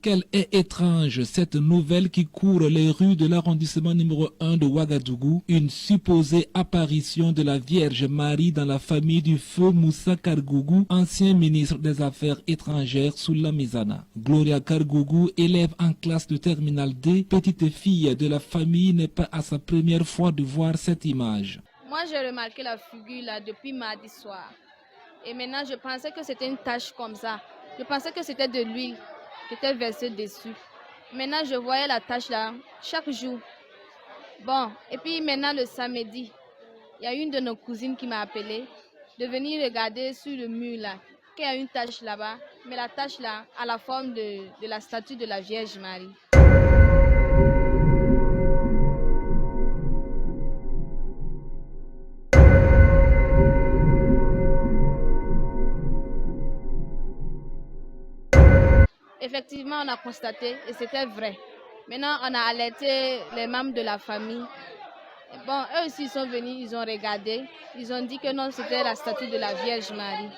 Quelle est étrange cette nouvelle qui court les rues de l'arrondissement numéro 1 de Ouagadougou, une supposée apparition de la Vierge Marie dans la famille du feu Moussa Kargougou, ancien ministre des Affaires étrangères sous la Mizana. Gloria Kargougou, élève en classe de terminale D, petite fille de la famille, n'est pas à sa première fois de voir cette image. Moi, j'ai remarqué la figure là depuis mardi soir. Et maintenant, je pensais que c'était une tache comme ça. Je pensais que c'était de l'huile qui était versée dessus. Maintenant, je voyais la tache là chaque jour. Bon, et puis maintenant, le samedi, il y a une de nos cousines qui m'a appelé de venir regarder sur le mur là, qu'il y a une tache là-bas. Mais la tache là a la forme de la statue de la Vierge Marie. Effectivement, on a constaté et c'était vrai. Maintenant, on a alerté les membres de la famille. Bon, eux aussi sont venus, ils ont regardé. Ils ont dit que non, c'était la statue de la Vierge Marie.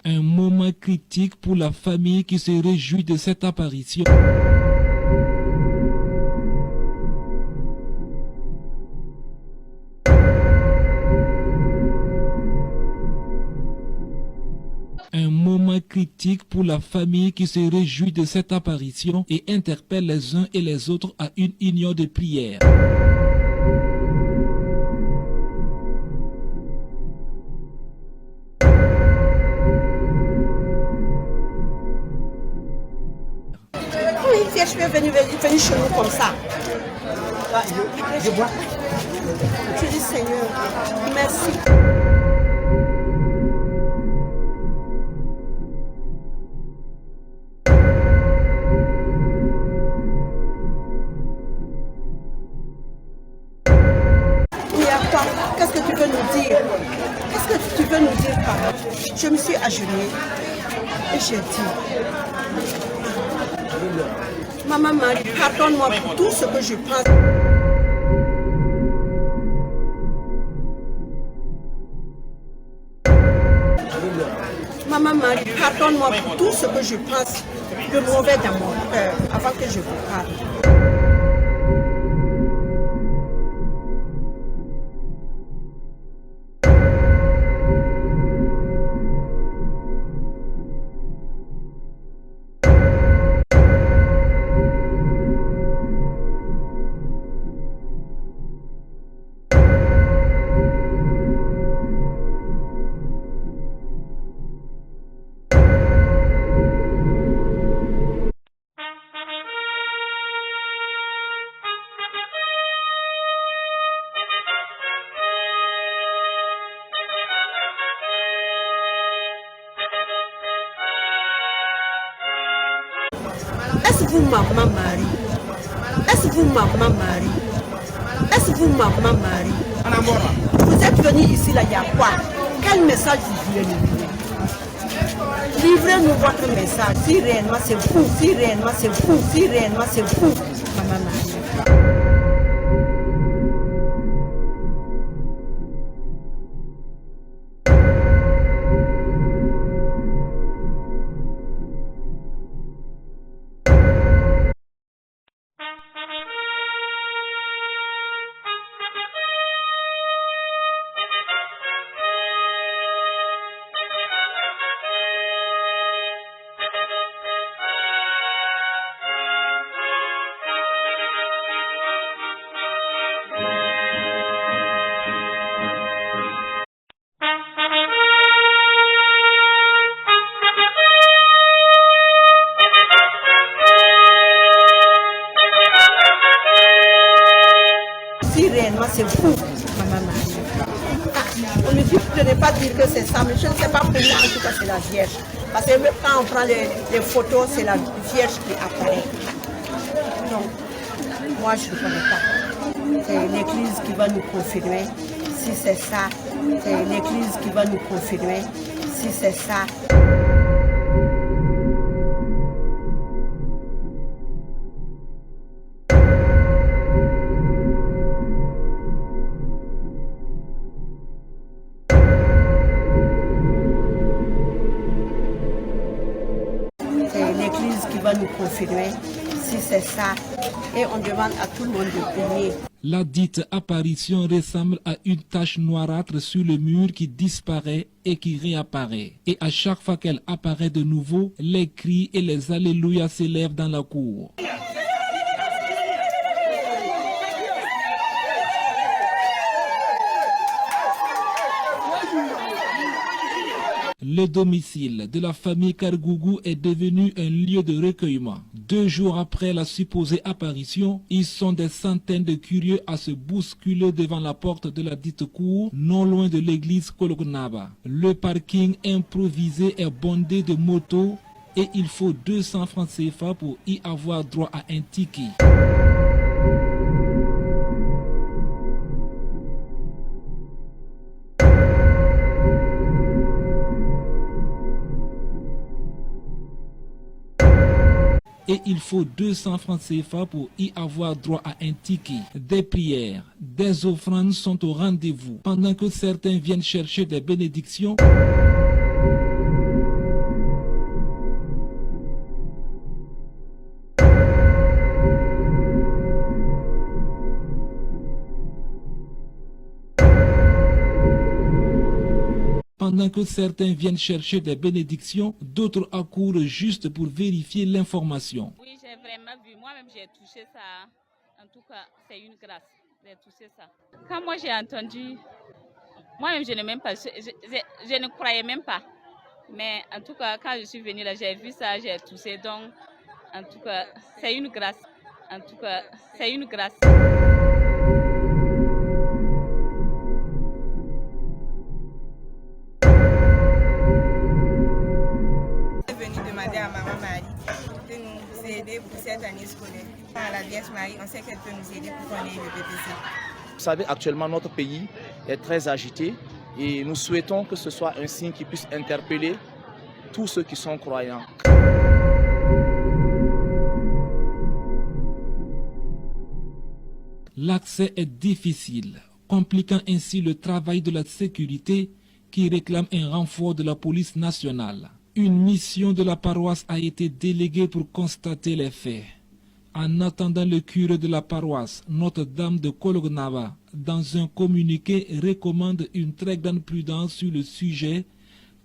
Un moment critique pour la famille qui se réjouit de cette apparition. Un moment critique pour la famille qui se réjouit de cette apparition et interpelle les uns et les autres à une union de prière. Oui, je peux venir chez nous comme ça. Je vois. Je dis Seigneur, merci. Qu'est-ce que tu veux nous dire? Qu'est-ce que tu veux nous dire par là? Je me suis agenouillée et j'ai dit, Maman Marie, pardonne-moi pour tout ce que je pense. Maman Marie, pardonne-moi pour tout ce que je pense de mauvais dans mon cœur avant que je vous parle. Est-ce vous, Maman Marie? Est-ce vous, Maman Marie? Est-ce vous, Maman Marie? Vous êtes venu ici, là, il y a quoi? Quel message vous voulez nous livrer? Livrez-nous votre message. Si réellement c'est vous, si réellement c'est vous, si réellement c'est vous, Maman Marie. si réellement c'est vous, Maman Marie. On me dit de ne pas dire que c'est ça, mais je ne sais pas pour moi, en tout cas c'est la Vierge. Parce que même quand on prend les photos, c'est la Vierge qui apparaît. Donc, moi je ne connais pas. C'est l'Église qui va nous confirmer si c'est ça. C'est l'Église qui va nous confirmer si c'est ça. C'est l'Église qui va nous confirmer si c'est ça. Et on demande à tout le monde de prier. La dite apparition ressemble à une tache noirâtre sur le mur qui disparaît et qui réapparaît. Et à chaque fois qu'elle apparaît de nouveau, les cris et les alléluia s'élèvent dans la cour. Le domicile de la famille Kargougou est devenu un lieu de recueillement. 2 jours après la supposée apparition, ils sont des centaines de curieux à se bousculer devant la porte de la dite cour, non loin de l'église Kolognaba. Le parking improvisé est bondé de motos et il faut 200 francs CFA pour y avoir droit à un ticket. Et il faut 200 francs CFA pour y avoir droit à un ticket. Des prières, des offrandes sont au rendez-vous. Pendant que certains viennent chercher des bénédictions, d'autres accourent juste pour vérifier l'information. Oui, j'ai vraiment vu. Moi-même, j'ai touché ça. En tout cas, c'est une grâce. J'ai touché ça. Quand moi, j'ai entendu, moi-même, je ne croyais même pas. Mais en tout cas, quand je suis venue là, j'ai vu ça, j'ai touché. Donc, en tout cas, c'est une grâce. En tout cas, c'est une grâce. À Maman Marie de nous aider pour cette année scolaire. À la Vierge Marie, on sait qu'elle peut nous aider pour qu'on ait le BPC. Vous savez, actuellement, notre pays est très agité et nous souhaitons que ce soit un signe qui puisse interpeller tous ceux qui sont croyants. L'accès est difficile, compliquant ainsi le travail de la sécurité qui réclame un renfort de la police nationale. Une mission de la paroisse a été déléguée pour constater les faits. En attendant, le curé de la paroisse, Notre-Dame de Kolognaba, dans un communiqué, recommande une très grande prudence sur le sujet,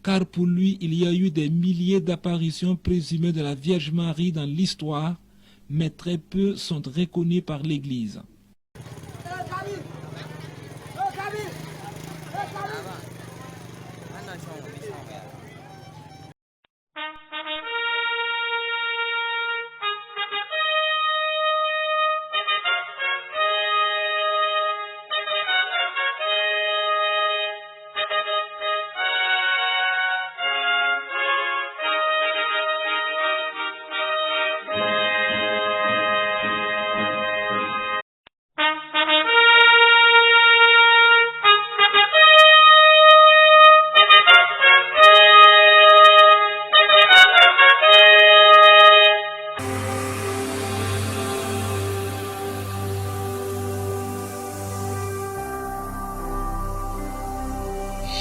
car pour lui, il y a eu des milliers d'apparitions présumées de la Vierge Marie dans l'histoire, mais très peu sont reconnues par l'Église.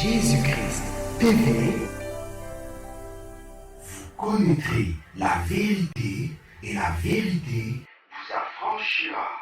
Jésus-Christ TV, vous connaîtrez la vérité et la vérité vous affranchira.